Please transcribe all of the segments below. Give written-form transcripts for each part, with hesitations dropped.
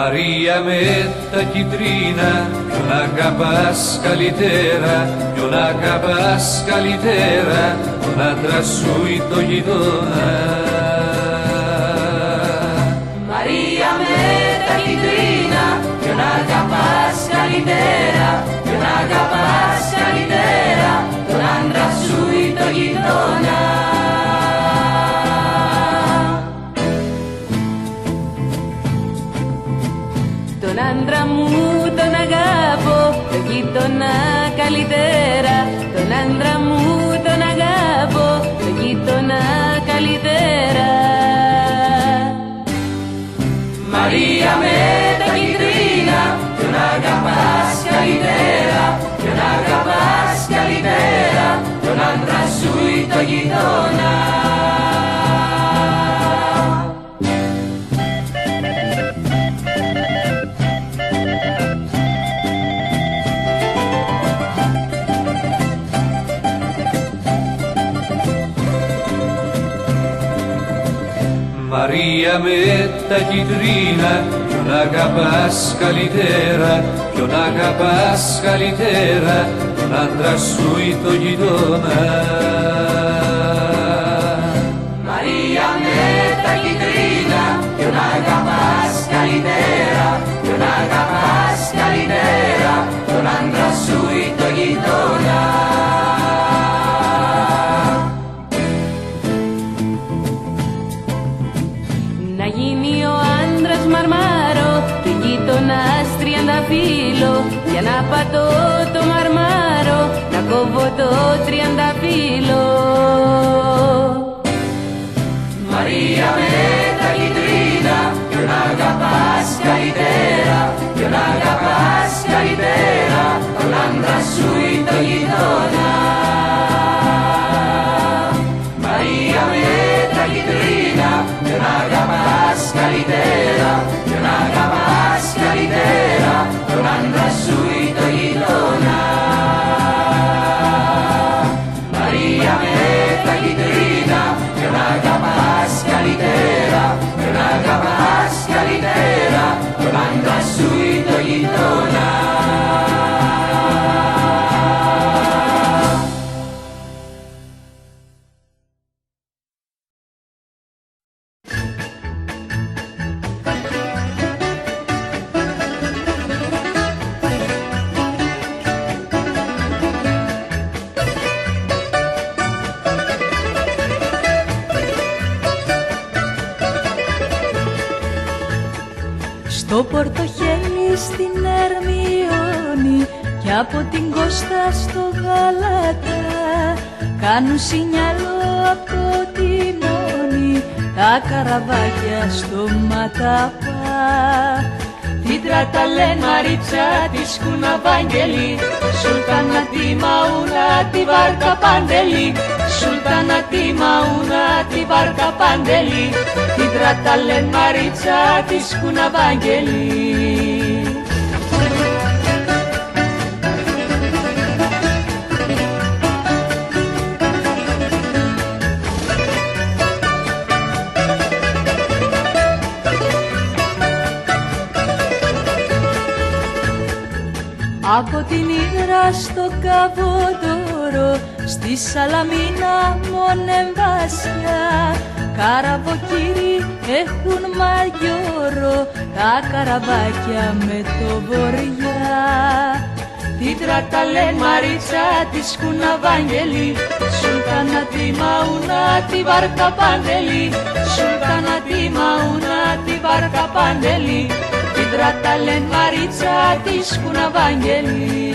Μαρία με τα κιτρίνα, ποιον αγαπάς καλύτερα, ποιον αγαπάς καλύτερα, τον άντρα σου ή το γειτόνα. Μαρία με τα κιτρίνα, ποιον αγαπάς καλύτερα, ποιον αγαπάς καλύτερα, τον άντρα σου ή το γειτόνα. Τον άντρα μου τον αγάπω, τον γείτονα καλύτερα. Τον άντρα μου τον αγάπω, τον γείτονα καλύτερα. Μαρία με τα κιτρίνα, ποιον αγαπάς καλύτερα, ποιον αγαπάς καλύτερα, τον άντρα σου ή το γειτόνα. Μαρία με τα κιτρίνα, ποιον αγαπάς καλύτερα, ποιον αγαπάς καλύτερα, τον άντρα σου ή το γειτόνα. Μαρία με τα κιτρίνα, ποιον αγαπάς καλύτερα, ποιον αγαπάς καλύτερα, τον άντρα σου ή το γειτόνα. Να γίνει ο άντρας μαρμάρο και γείτονας τριανταφύλλο, για να πατώ το μαρμάρο, να κόβω το τριανταφύλλο. Μαρία με τα κιτρίνα, ποιον αγαπάς καλύτερα, ποιον αγαπάς καλύτερα, τον άντρα σου ή το γειτόνα. Μαρία με τα κιτρίνα, ποιον αγαπάς καλύτερα, ποιον αγαπάς καλύτερα, τον άντρα σου ή το γειτόνα. Μαρία με τα κιτρίνα, ποιον αγαπάς καλύτερα, ποιον αγαπάς καλύτερα, τον άντρα σου ή το γειτόνα. Στο Πορτοχέλι στην Ερμιόνη και από την Κώστα στο Γαλάτα κάνουν σινιάλο από το τιμόνι τα καραβάκια στο Ματαπά. Την Τραταλέν Μαρίτσα τη Σκουναβάγγελη, Σουλτάνα τη Μαούνα τη Βάρκα Παντελή, Σουλτάνα τη Μαούνα τη Βάρκα Παντελή, την Τραταλέν Μαρίτσα τη Σκουναβάγγελη. Από την Ήγρα στο Καβοδόρο, στη Σαλαμίνα μονεμβάσια, καραβοκύρι έχουν μαγιόρο, τα καραβάκια με το βοριά. Την Τραταλέν Μαρίτσα τη Σκουναβάγγελη, Σουλτάνα τη Μαούνα τη Βάρκα Παντελή, Σουλτάνα τη Μαούνα τη Βάρκα Παντελή, την Τραταλέν Μαρίτσα τη Σκουναβάγγελη.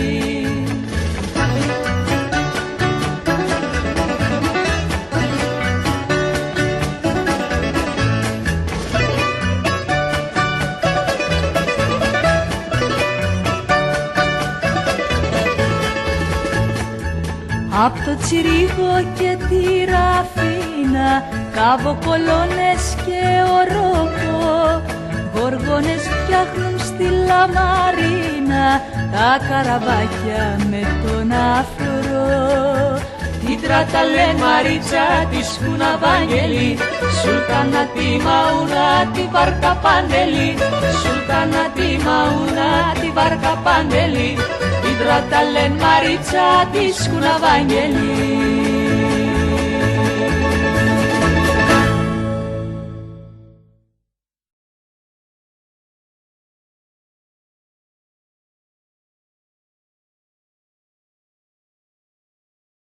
Απ' το Τσιρίγο και τη Ραφίνα, κάβο κολόνες και ορόκο, γοργόνες φτιάχνουν στη Λαμαρίνα τα καραβάκια με τον αφρό. Την Ήτρα λένε Μαρίτσα της Κουναβάγγελη, Σουλτάνα τη μαούνα τη βάρκα παντελή, Σουλτάνα τη μαούνα τη βάρκα παντελή, Ήτρα λένε Μαρίτσα της Κουναβάγγελη.